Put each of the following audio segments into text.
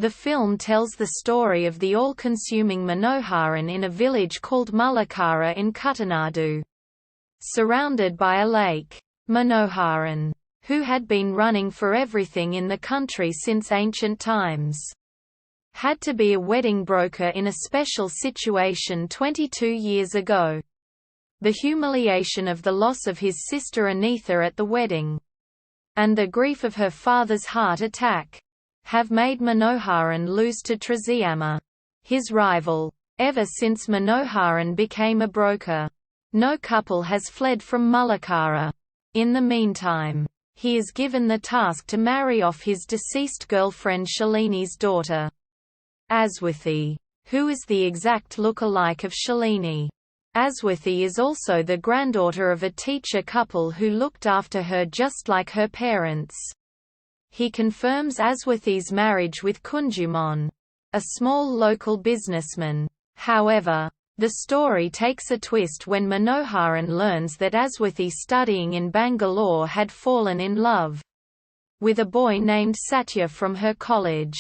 The film tells the story of the all-consuming Manoharan in a village called Mullakara in Kuttanadu. Surrounded by a lake, Manoharan, who had been running for everything in the country since ancient times, had to be a wedding broker in a special situation 22 years ago. The humiliation of the loss of his sister Anitha at the wedding, and the grief of her father's heart attack, have made Manoharan lose to Traziamma, his rival. Ever since Manoharan became a broker, no couple has fled from Mullakara. In the meantime, he is given the task to marry off his deceased girlfriend Shalini's daughter, Aswathi, who is the exact look-alike of Shalini. Aswathi is also the granddaughter of a teacher couple who looked after her just like her parents. He confirms Aswathi's marriage with Kunjumon, a small local businessman. However, the story takes a twist when Manoharan learns that Aswathi, studying in Bangalore, had fallen in love with a boy named Satya from her college.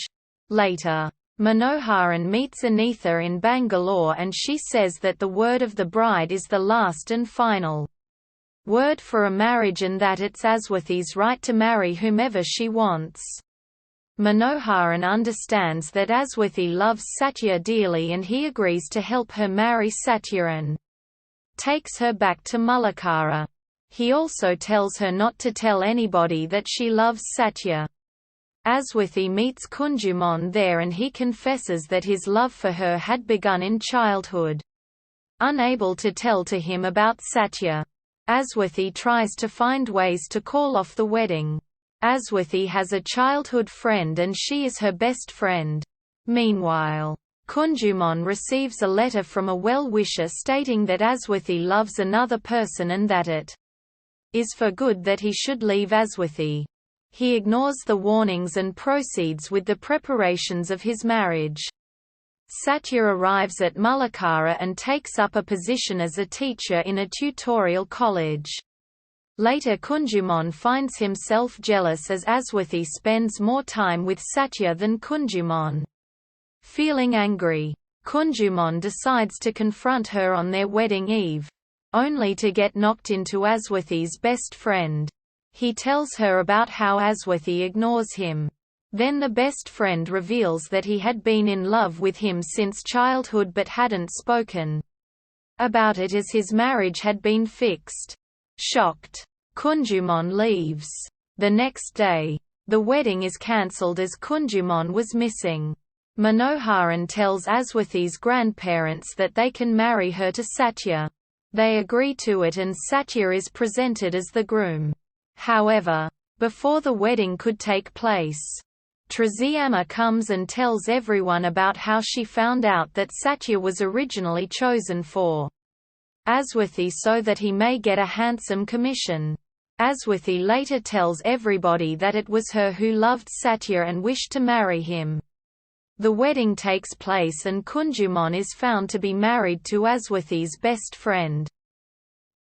Later, Manoharan meets Anitha in Bangalore and she says that the word of the bride is the last and final word for a marriage and that it's Aswathi's right to marry whomever she wants. Manoharan understands that Aswathi loves Satya dearly and he agrees to help her marry Satya and takes her back to Mullakara. He also tells her not to tell anybody that she loves Satya. Aswathi meets Kunjumon there and he confesses that his love for her had begun in childhood. Unable to tell to him about Satya, Aswathi tries to find ways to call off the wedding. Aswathi has a childhood friend and she is her best friend. Meanwhile, Kunjumon receives a letter from a well-wisher stating that Aswathi loves another person and that it is for good that he should leave Aswathi. He ignores the warnings and proceeds with the preparations of his marriage. Satya arrives at Mullakara and takes up a position as a teacher in a tutorial college. Later, Kunjumon finds himself jealous as Aswathi spends more time with Satya than Kunjumon. Feeling angry, Kunjumon decides to confront her on their wedding eve, only to get knocked into Aswathi's best friend. He tells her about how Aswathi ignores him. Then the best friend reveals that he had been in love with him since childhood but hadn't spoken about it as his marriage had been fixed. Shocked, Kunjumon leaves. The next day, the wedding is cancelled as Kunjumon was missing. Manoharan tells Aswathi's grandparents that they can marry her to Satya. They agree to it and Satya is presented as the groom. However, before the wedding could take place, Traziamma comes and tells everyone about how she found out that Satya was originally chosen for Aswathi so that he may get a handsome commission. Aswathi later tells everybody that it was her who loved Satya and wished to marry him. The wedding takes place and Kunjumon is found to be married to Aswathi's best friend.